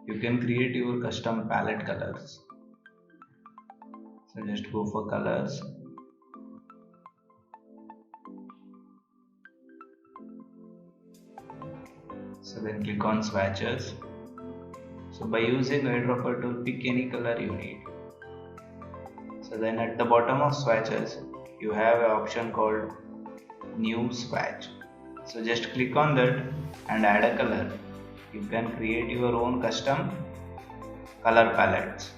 you can create your custom palette colors. So just go for colors. So then click on swatches. So by using eyedropper tool, pick any color you need. So then at the bottom of swatches, you have an option called new swatch. So just click on that and add a color. You can create your own custom color palettes.